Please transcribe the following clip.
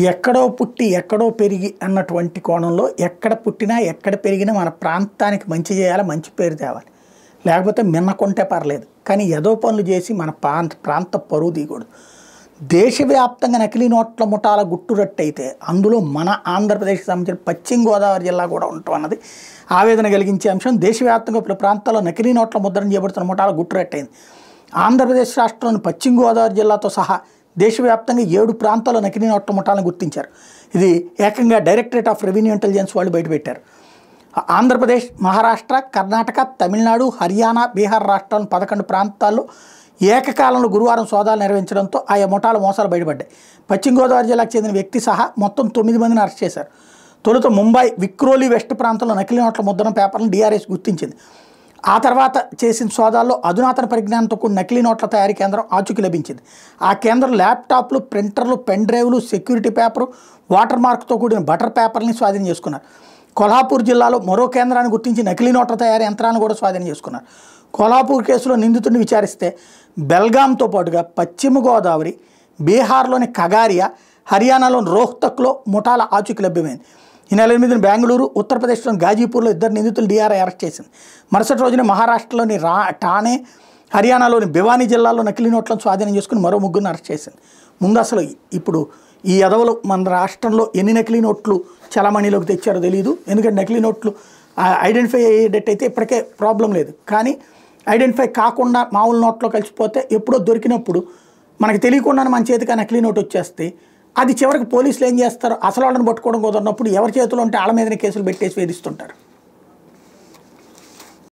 ఎక్కడో పుట్టి ఎక్కడో పెరిగి అన్నటువంటి కోణంలో ఎక్కడ పుట్టినా ఎక్కడ పెరిగినా మన ప్రాంతానికి మంచి చేయాలి, మంచి పేరు తేవాలి. లేకపోతే మిన్నకుంటే పర్లేదు, కానీ ఏదో పనులు చేసి మన ప్రాంత పరువు తీయకూడదు. దేశవ్యాప్తంగా నకిలీ నోట్ల ముఠాల గుట్టురట్టయితే అందులో మన ఆంధ్రప్రదేశ్కి సంబంధించిన పశ్చిమ గోదావరి జిల్లా కూడా ఉండటం అన్నది ఆవేదన కలిగించే అంశం. దేశవ్యాప్తంగా ఇప్పుడు ప్రాంతాల్లో నకిలీ నోట్ల ముద్రణ చేయబడుతున్న ముఠాల గుట్టురట్టయింది. ఆంధ్రప్రదేశ్ రాష్ట్రంలోని పశ్చిమ గోదావరి జిల్లాతో సహా దేశవ్యాప్తంగా 7 ప్రాంతాల్లో నకిలీ నోట్ల ముఠాలను గుర్తించారు. ఇది ఏకంగా డైరెక్టరేట్ ఆఫ్ రెవెన్యూ ఇంటెలిజెన్స్ వాళ్ళు బయటపెట్టారు. ఆంధ్రప్రదేశ్, మహారాష్ట్ర, కర్ణాటక, తమిళనాడు, హర్యానా, బీహార్ రాష్ట్రాలను 11 ప్రాంతాల్లో ఏకకాలంలో గురువారం సోదాలు నిర్వహించడంతో ఆయా ముఠాల మోసాలు బయటపడ్డాయి. పశ్చిమ గోదావరి జిల్లాకు చెందిన వ్యక్తి సహా మొత్తం 9 మందిని అరెస్ట్ చేశారు. తొలుత ముంబై విక్రోలి వెస్ట్ ప్రాంతంలో నకిలీ నోట్ల ముద్రణ పేపర్లను DRS గుర్తించింది. ఆ తర్వాత చేసిన సోదాల్లో అధునాతన పరిజ్ఞానంతో కూడిన నకిలీ నోట్ల తయారీ కేంద్రం ఆచూకీ లభించింది. ఆ కేంద్రం ల్యాప్టాప్లు, ప్రింటర్లు, పెన్ డ్రైవ్లు, సెక్యూరిటీ పేపరు, వాటర్ మార్క్తో కూడిన బటర్ పేపర్ని స్వాధీనం చేసుకున్నారు. కొల్హాపూర్ జిల్లాలో మరో కేంద్రాన్ని గుర్తించి నకిలీ నోట్ల తయారీ యంత్రాన్ని కూడా స్వాధీనం చేసుకున్నారు. కొల్హాపూర్ కేసులో నిందితుడిని విచారిస్తే బెల్గాంతో పాటుగా పశ్చిమ గోదావరి, బీహార్లోని కగారియా, హర్యానాలోని రోహ్తక్లో ముఠాల ఆచూకీ లభ్యమైంది. ఈ నెల 8న బెంగళూరు, ఉత్తరప్రదేశ్లోని గాజీపూర్లో 2 నిందితులు DRI అరెస్ట్ చేసింది. మరుసటి రోజున మహారాష్ట్రలోని ఠానే, హర్యానాలోని భివానీ జిల్లాలో నకిలీ నోట్లను స్వాధీనం చేసుకుని మరో 3 అరెస్ట్ చేసింది. ముందు అసలు ఇప్పుడు ఈ ఎదవలు మన రాష్ట్రంలో ఎన్ని నకిలీ నోట్లు చలామణిలోకి తెచ్చారో తెలియదు. ఎందుకంటే నకిలీ నోట్లు ఐడెంటిఫై అయ్యేటట్టయితే ఇప్పటికే ప్రాబ్లం లేదు, కానీ ఐడెంటిఫై కాకుండా మామూలు నోట్లో కలిసిపోతే ఎప్పుడో దొరికినప్పుడు మనకి తెలియకుండానే మన చేతికి ఆ నకిలీ నోటు వచ్చేస్తే అది చివరికి పోలీసులు ఏం చేస్తారు, అసలు వాళ్ళని పట్టుకోవడం కుదరనప్పుడు ఎవరి చేతిలో ఉంటే వాళ్ళ మీదనే కేసులు పెట్టేసి వేధిస్తుంటారు.